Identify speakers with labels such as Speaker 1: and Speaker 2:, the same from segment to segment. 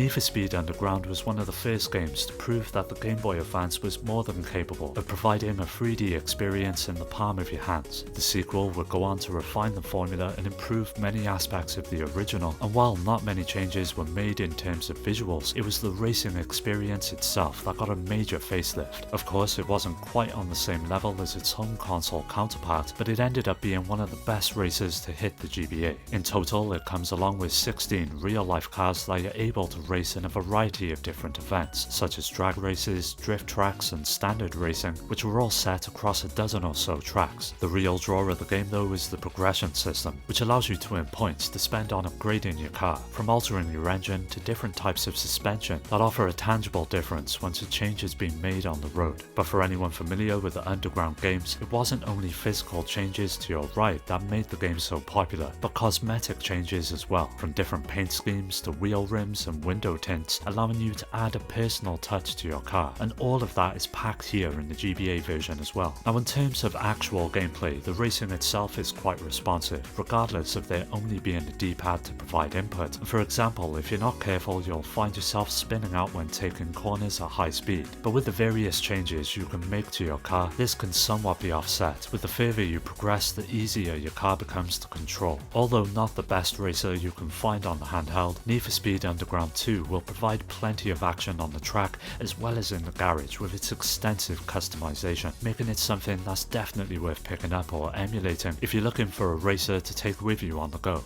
Speaker 1: Need for Speed Underground was one of the first games to prove that the Game Boy Advance was more than capable of providing a 3D experience in the palm of your hands. The sequel would go on to refine the formula and improve many aspects of the original, and while not many changes were made in terms of visuals, it was the racing experience itself that got a major facelift. Of course, it wasn't quite on the same level as its home console counterpart, but it ended up being one of the best races to hit the GBA. In total, it comes along with 16 real-life cars that you're able to race in a variety of different events, such as drag races, drift tracks, and standard racing, which were all set across a dozen or so tracks. The real draw of the game though is the progression system, which allows you to earn points to spend on upgrading your car, from altering your engine to different types of suspension that offer a tangible difference once a change has been made on the road. But for anyone familiar with the underground games, it wasn't only physical changes to your ride that made the game so popular, but cosmetic changes as well, from different paint schemes to wheel rims and window tints, allowing you to add a personal touch to your car, and all of that is packed here in the GBA version as well. Now in terms of actual gameplay, the racing itself is quite responsive, regardless of there only being a D-pad to provide input. For example, if you're not careful, you'll find yourself spinning out when taking corners at high speed. But with the various changes you can make to your car, this can somewhat be offset. With the further you progress, the easier your car becomes to control. Although not the best racer you can find on the handheld, Need for Speed Underground 2 will provide plenty of action on the track as well as in the garage with its extensive customization, making it something that's definitely worth picking up or emulating if you're looking for a racer to take with you on the go.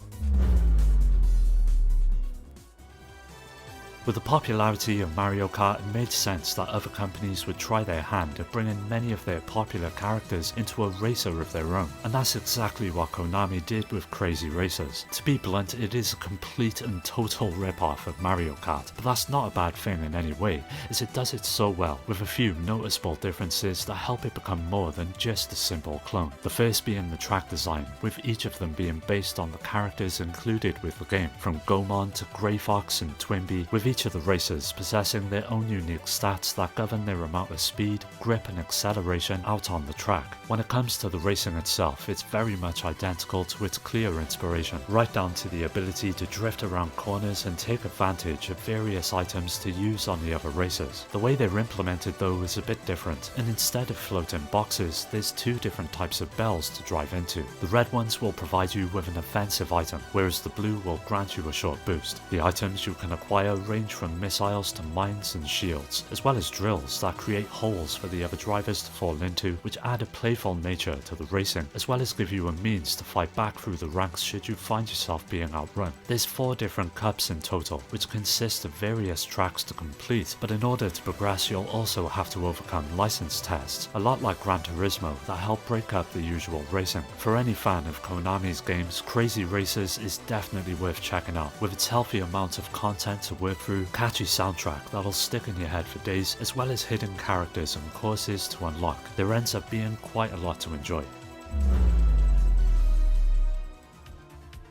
Speaker 1: With the popularity of Mario Kart, it made sense that other companies would try their hand at bringing many of their popular characters into a racer of their own, and that's exactly what Konami did with Krazy Racers. To be blunt, it is a complete and total rip-off of Mario Kart, but that's not a bad thing in any way, as it does it so well, with a few noticeable differences that help it become more than just a simple clone. The first being the track design, with each of them being based on the characters included with the game, from Goemon to Grey Fox and Twinbee, with each of the racers possessing their own unique stats that govern their amount of speed, grip and acceleration out on the track. When it comes to the racing itself, it's very much identical to its clear inspiration, right down to the ability to drift around corners and take advantage of various items to use on the other racers. The way they're implemented though is a bit different, and instead of floating boxes, there's two different types of bells to drive into. The red ones will provide you with an offensive item, whereas the blue will grant you a short boost. The items you can acquire range from missiles to mines and shields, as well as drills that create holes for the other drivers to fall into, which add a playful nature to the racing, as well as give you a means to fight back through the ranks should you find yourself being outrun. There's 4 different cups in total, which consist of various tracks to complete, but in order to progress you'll also have to overcome license tests, a lot like Gran Turismo, that help break up the usual racing. For any fan of Konami's games, Krazy Racers is definitely worth checking out, with its healthy amount of content to work through, catchy soundtrack that'll stick in your head for days, as well as hidden characters and courses to unlock. There ends up being quite a lot to enjoy.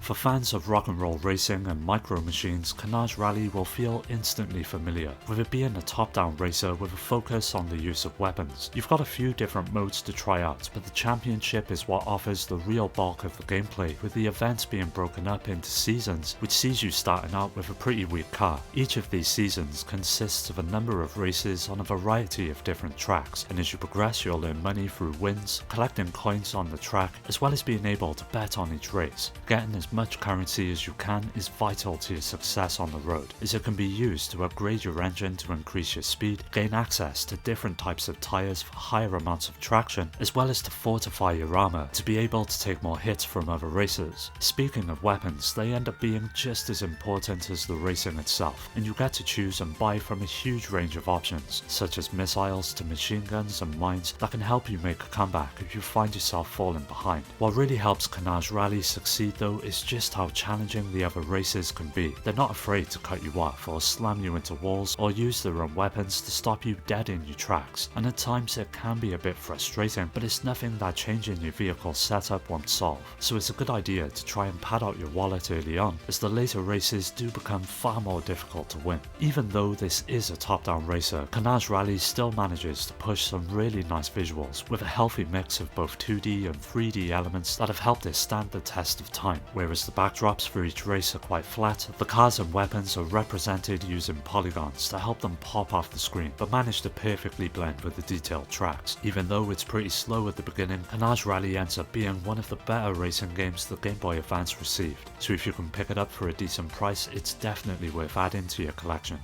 Speaker 1: For fans of rock and roll racing and micro machines, Karnaaj Rally will feel instantly familiar, with it being a top-down racer with a focus on the use of weapons. You've got a few different modes to try out, but the championship is what offers the real bulk of the gameplay, with the events being broken up into seasons, which sees you starting out with a pretty weak car. Each of these seasons consists of a number of races on a variety of different tracks, and as you progress you'll earn money through wins, collecting coins on the track, as well as being able to bet on each race. Getting as much currency as you can is vital to your success on the road, as it can be used to upgrade your engine to increase your speed, gain access to different types of tyres for higher amounts of traction, as well as to fortify your armour to be able to take more hits from other racers. Speaking of weapons, they end up being just as important as the racing itself, and you get to choose and buy from a huge range of options, such as missiles to machine guns and mines that can help you make a comeback if you find yourself falling behind. What really helps Karnaaj Rally succeed though is just how challenging the other races can be. They're not afraid to cut you off or slam you into walls or use their own weapons to stop you dead in your tracks, and at times it can be a bit frustrating, but it's nothing that changing your vehicle setup won't solve. So it's a good idea to try and pad out your wallet early on, as the later races do become far more difficult to win. Even though this is a top-down racer, Karnaaj Rally still manages to push some really nice visuals, with a healthy mix of both 2D and 3D elements that have helped it stand the test of time, whereas Whereas the backdrops for each race are quite flat, the cars and weapons are represented using polygons to help them pop off the screen, but manage to perfectly blend with the detailed tracks. Even though it's pretty slow at the beginning, Karnaaj Rally ends up being one of the better racing games the Game Boy Advance received, so if you can pick it up for a decent price, it's definitely worth adding to your collection.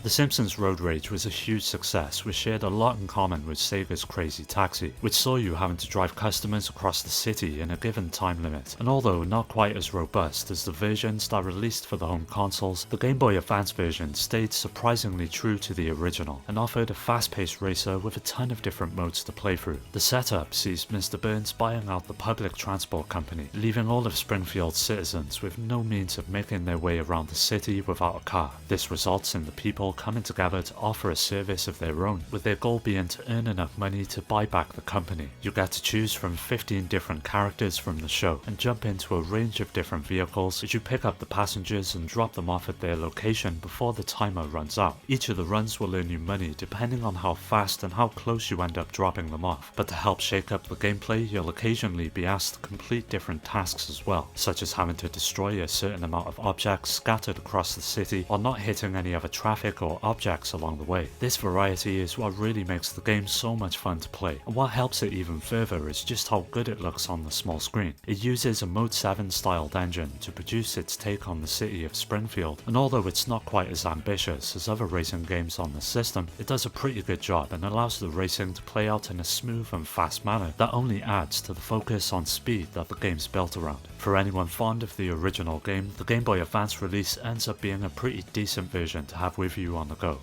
Speaker 1: The Simpsons Road Rage was a huge success, which shared a lot in common with Sega's Krazy Taxi, which saw you having to drive customers across the city in a given time limit. And although not quite as robust as the versions that released for the home consoles, the Game Boy Advance version stayed surprisingly true to the original, and offered a fast-paced racer with a ton of different modes to play through. The setup sees Mr. Burns buying out the public transport company, leaving all of Springfield's citizens with no means of making their way around the city without a car. This results in the people coming together to offer a service of their own, with their goal being to earn enough money to buy back the company. You get to choose from 15 different characters from the show and jump into a range of different vehicles as you pick up the passengers and drop them off at their location before the timer runs out. Each of the runs will earn you money depending on how fast and how close you end up dropping them off, but to help shake up the gameplay, you'll occasionally be asked to complete different tasks as well, such as having to destroy a certain amount of objects scattered across the city or not hitting any other traffic or objects along the way. This variety is what really makes the game so much fun to play, and what helps it even further is just how good it looks on the small screen. It uses a Mode 7 styled engine to produce its take on the city of Springfield, and although it's not quite as ambitious as other racing games on the system, it does a pretty good job and allows the racing to play out in a smooth and fast manner that only adds to the focus on speed that the game's built around. For anyone fond of the original game, the Game Boy Advance release ends up being a pretty decent version to have with you on the go.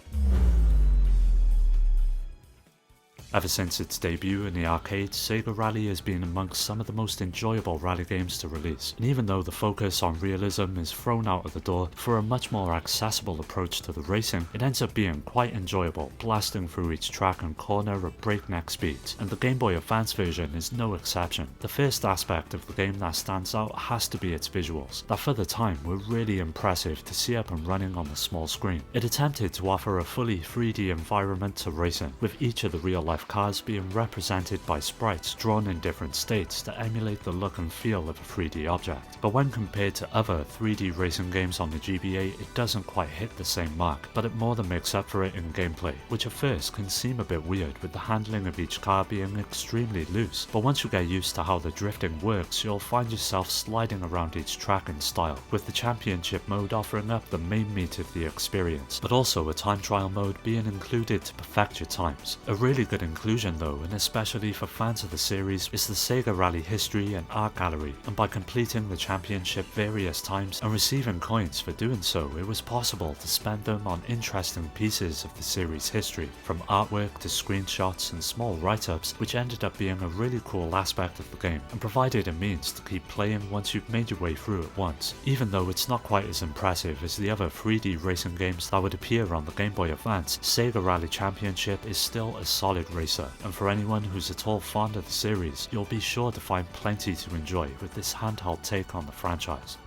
Speaker 1: Ever since its debut in the arcade, Sega Rally has been amongst some of the most enjoyable rally games to release, and even though the focus on realism is thrown out of the door for a much more accessible approach to the racing, it ends up being quite enjoyable, blasting through each track and corner at breakneck speeds, and the Game Boy Advance version is no exception. The first aspect of the game that stands out has to be its visuals, that for the time were really impressive to see up and running on the small screen. It attempted to offer a fully 3D environment to racing, with each of the real-life cars being represented by sprites drawn in different states to emulate the look and feel of a 3D object. But when compared to other 3D racing games on the GBA, it doesn't quite hit the same mark, but it more than makes up for it in gameplay, which at first can seem a bit weird with the handling of each car being extremely loose, but once you get used to how the drifting works, you'll find yourself sliding around each track in style, with the championship mode offering up the main meat of the experience, but also a time trial mode being included to perfect your times. A really good inclusion though, and especially for fans of the series, is the Sega Rally History and Art Gallery, and by completing the championship various times and receiving coins for doing so, it was possible to spend them on interesting pieces of the series history, from artwork to screenshots and small write-ups, which ended up being a really cool aspect of the game, and provided a means to keep playing once you've made your way through it once. Even though it's not quite as impressive as the other 3D racing games that would appear on the Game Boy Advance, Sega Rally Championship is still a solid racer, and for anyone who's at all fond of the series, you'll be sure to find plenty to enjoy with this handheld take on the franchise.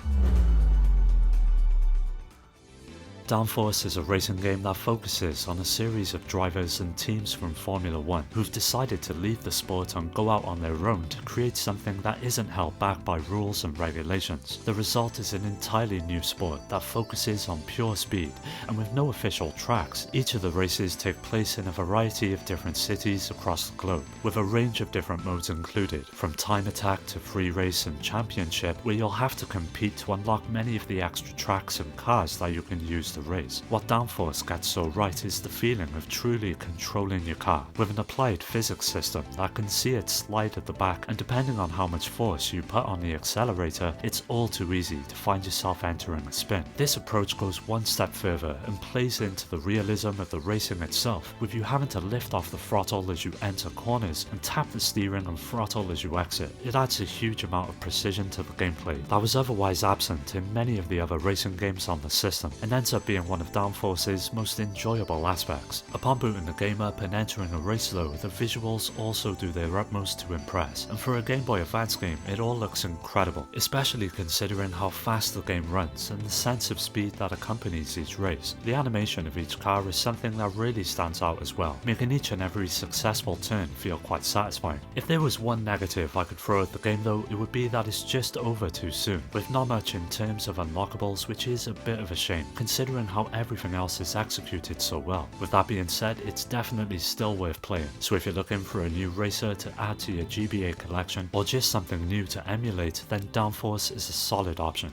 Speaker 1: Downforce is a racing game that focuses on a series of drivers and teams from Formula 1 who've decided to leave the sport and go out on their own to create something that isn't held back by rules and regulations. The result is an entirely new sport that focuses on pure speed, and with no official tracks, each of the races take place in a variety of different cities across the globe, with a range of different modes included, from time attack to free race and championship, where you'll have to compete to unlock many of the extra tracks and cars that you can use to race. What Downforce gets so right is the feeling of truly controlling your car, with an applied physics system that can see it slide at the back, and depending on how much force you put on the accelerator, it's all too easy to find yourself entering a spin. This approach goes one step further and plays into the realism of the racing itself, with you having to lift off the throttle as you enter corners and tap the steering and throttle as you exit. It adds a huge amount of precision to the gameplay that was otherwise absent in many of the other racing games on the system, and ends up being one of Downforce's most enjoyable aspects. Upon booting the game up and entering a race though, the visuals also do their utmost to impress, and for a Game Boy Advance game it all looks incredible, especially considering how fast the game runs and the sense of speed that accompanies each race. The animation of each car is something that really stands out as well, making each and every successful turn feel quite satisfying. If there was one negative I could throw at the game though, it would be that it's just over too soon, with not much in terms of unlockables, which is a bit of a shame considering how everything else is executed so well. With that being said, it's definitely still worth playing, so if you're looking for a new racer to add to your GBA collection or just something new to emulate, then Downforce is a solid option.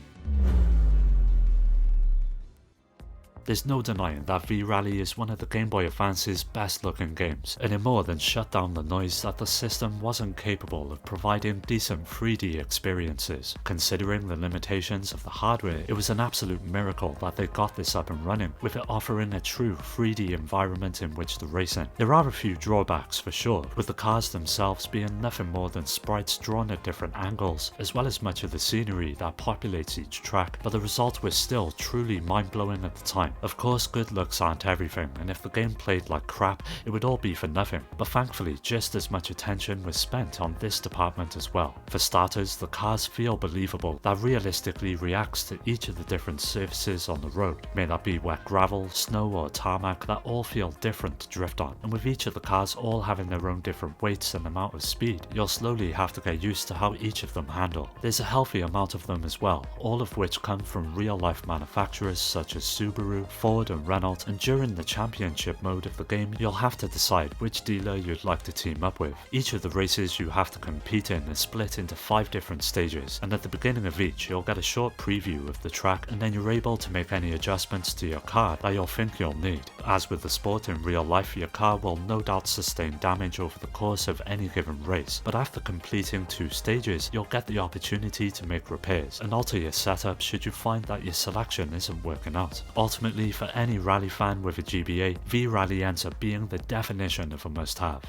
Speaker 1: There's no denying that V-Rally is one of the Game Boy Advance's best looking games, and it more than shut down the noise that the system wasn't capable of providing decent 3D experiences. Considering the limitations of the hardware, it was an absolute miracle that they got this up and running, with it offering a true 3D environment in which to race in. There are a few drawbacks for sure, with the cars themselves being nothing more than sprites drawn at different angles, as well as much of the scenery that populates each track, but the result was still truly mind-blowing at the time. Of course, good looks aren't everything, and if the game played like crap, it would all be for nothing, but thankfully just as much attention was spent on this department as well. For starters, the cars feel believable, that realistically reacts to each of the different surfaces on the road, may that be wet gravel, snow or tarmac, that all feel different to drift on, and with each of the cars all having their own different weights and amount of speed, you'll slowly have to get used to how each of them handle. There's a healthy amount of them as well, all of which come from real life manufacturers such as Subaru, Ford and Renault, and during the championship mode of the game you'll have to decide which dealer you'd like to team up with. Each of the races you have to compete in is split into 5 different stages, and at the beginning of each you'll get a short preview of the track, and then you're able to make any adjustments to your car that you'll think you'll need. As with the sport in real life, your car will no doubt sustain damage over the course of any given race, but after completing 2 stages you'll get the opportunity to make repairs and alter your setup should you find that your selection isn't working out. Ultimately, for any rally fan with a GBA, V-Rally ends up being the definition of a must-have.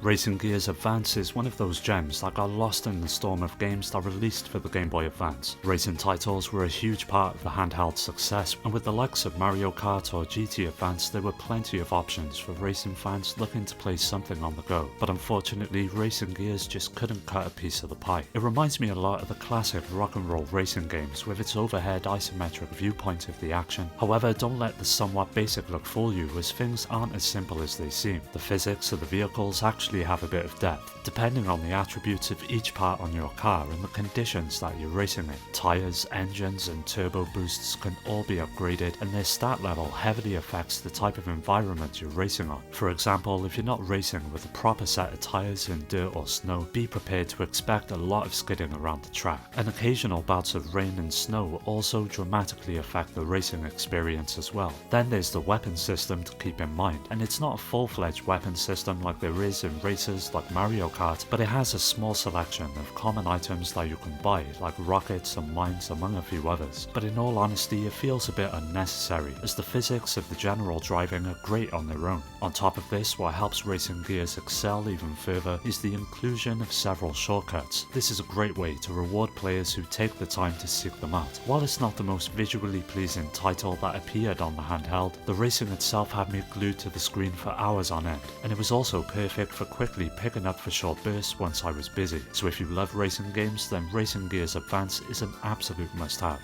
Speaker 1: Racing Gears Advance is one of those gems that got lost in the storm of games that released for the Game Boy Advance. Racing titles were a huge part of the handheld success, and with the likes of Mario Kart or GT Advance there were plenty of options for racing fans looking to play something on the go, but unfortunately Racing Gears just couldn't cut a piece of the pie. It reminds me a lot of the classic rock and roll racing games with its overhead isometric viewpoint of the action. However, don't let the somewhat basic look fool you, as things aren't as simple as they seem. The physics of the vehicles actually have a bit of depth, depending on the attributes of each part on your car and the conditions that you're racing in. Tyres, engines and turbo boosts can all be upgraded, and their stat level heavily affects the type of environment you're racing on. For example, if you're not racing with a proper set of tyres in dirt or snow, be prepared to expect a lot of skidding around the track. And occasional bouts of rain and snow also dramatically affect the racing experience as well. Then there's the weapon system to keep in mind, and it's not a full-fledged weapon system like there is in races like Mario Kart, but it has a small selection of common items that you can buy, like rockets and mines among a few others. But in all honesty, it feels a bit unnecessary, as the physics of the general driving are great on their own. On top of this, what helps Racing Gears excel even further is the inclusion of several shortcuts. This is a great way to reward players who take the time to seek them out. While it's not the most visually pleasing title that appeared on the handheld, the racing itself had me glued to the screen for hours on end, and it was also perfect for quickly picking up for short bursts once I was busy. So if you love racing games, then Racing Gears Advance is an absolute must-have.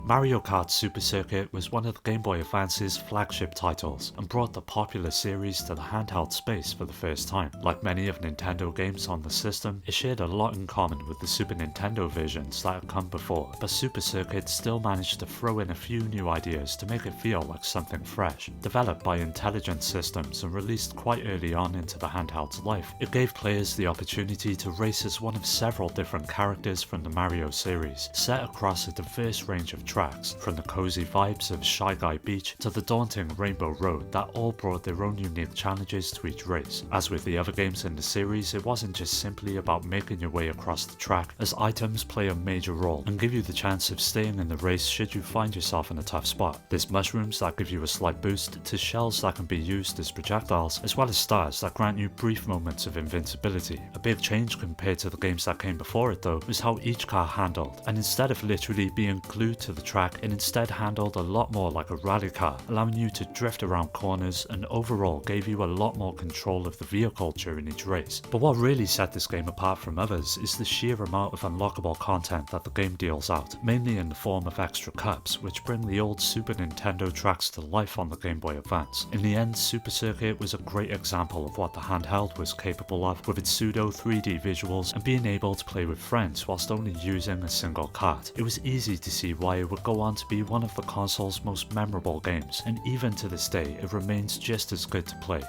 Speaker 1: Mario Kart Super Circuit was one of the Game Boy Advance's flagship titles, and brought the popular series to the handheld space for the first time. Like many of Nintendo games on the system, it shared a lot in common with the Super Nintendo versions that had come before, but Super Circuit still managed to throw in a few new ideas to make it feel like something fresh. Developed by Intelligent Systems and released quite early on into the handheld's life, it gave players the opportunity to race as one of several different characters from the Mario series, set across a diverse range of tracks, from the cozy vibes of Shy Guy Beach to the daunting Rainbow Road that all brought their own unique challenges to each race. As with the other games in the series, it wasn't just simply about making your way across the track, as items play a major role and give you the chance of staying in the race should you find yourself in a tough spot. There's mushrooms that give you a slight boost, to shells that can be used as projectiles, as well as stars that grant you brief moments of invincibility. A big change compared to the games that came before it though was how each car handled, and instead of literally being glued to the track, it instead handled a lot more like a rally car, allowing you to drift around corners and overall gave you a lot more control of the vehicle during each race. But what really set this game apart from others is the sheer amount of unlockable content that the game deals out, mainly in the form of extra cups, which bring the old Super Nintendo tracks to life on the Game Boy Advance. In the end, Super Circuit was a great example of what the handheld was capable of, with its pseudo 3D visuals and being able to play with friends whilst only using a single kart. It was easy to see why it would go on to be one of the console's most memorable games, and even to this day it remains just as good to play.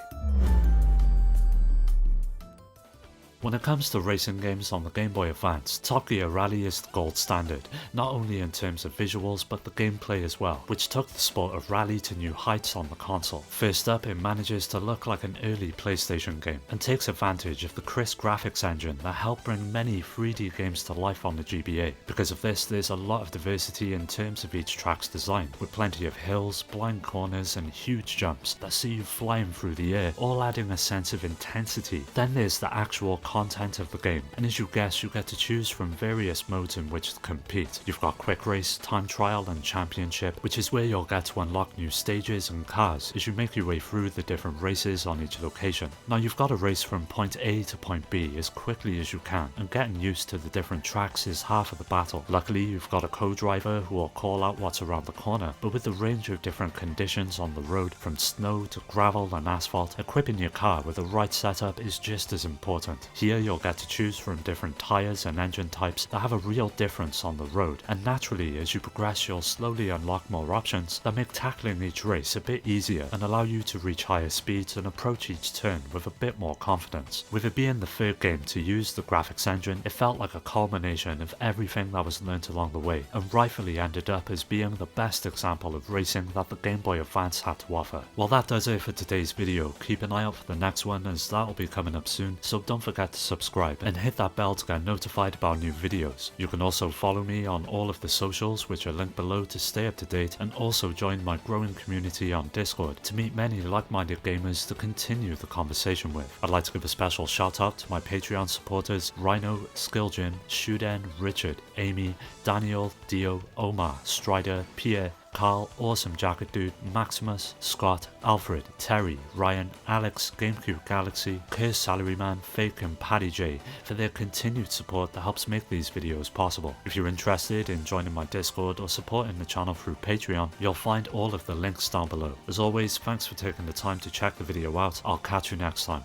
Speaker 1: When it comes to racing games on the Game Boy Advance, Top Gear Rally is the gold standard, not only in terms of visuals but the gameplay as well, which took the sport of rally to new heights on the console. First up, it manages to look like an early PlayStation game, and takes advantage of the crisp graphics engine that helped bring many 3D games to life on the GBA. Because of this, there's a lot of diversity in terms of each track's design, with plenty of hills, blind corners and huge jumps that see you flying through the air, all adding a sense of intensity. Then there's the actual content of the game, and as you guess, you get to choose from various modes in which to compete. You've got quick race, time trial and championship, which is where you'll get to unlock new stages and cars as you make your way through the different races on each location. Now you've got to race from point A to point B as quickly as you can, and getting used to the different tracks is half of the battle. Luckily, you've got a co-driver who will call out what's around the corner, but with the range of different conditions on the road, from snow to gravel and asphalt, equipping your car with the right setup is just as important. Here you'll get to choose from different tyres and engine types that have a real difference on the road, and naturally as you progress you'll slowly unlock more options that make tackling each race a bit easier and allow you to reach higher speeds and approach each turn with a bit more confidence. With it being the third game to use the graphics engine, it felt like a culmination of everything that was learnt along the way, and rightfully ended up as being the best example of racing that the Game Boy Advance had to offer. Well, that does it for today's video. Keep an eye out for the next one as that'll be coming up soon, so don't forget to subscribe and hit that bell to get notified about new videos. You can also follow me on all of the socials, which are linked below, to stay up to date, and also join my growing community on Discord to meet many like-minded gamers to continue the conversation with. I'd like to give a special shout out to my Patreon supporters: Rhino, Skilljin, Shuden, Richard, Amy, Daniel, Dio, Omar, Strider, Pierre, Carl, Awesome Jacket Dude, Maximus, Scott, Alfred, Terry, Ryan, Alex, GameCube Galaxy, Curse Salaryman, Fake and Paddy J for their continued support that helps make these videos possible. If you're interested in joining my Discord or supporting the channel through Patreon, you'll find all of the links down below. As always, thanks for taking the time to check the video out. I'll catch you next time.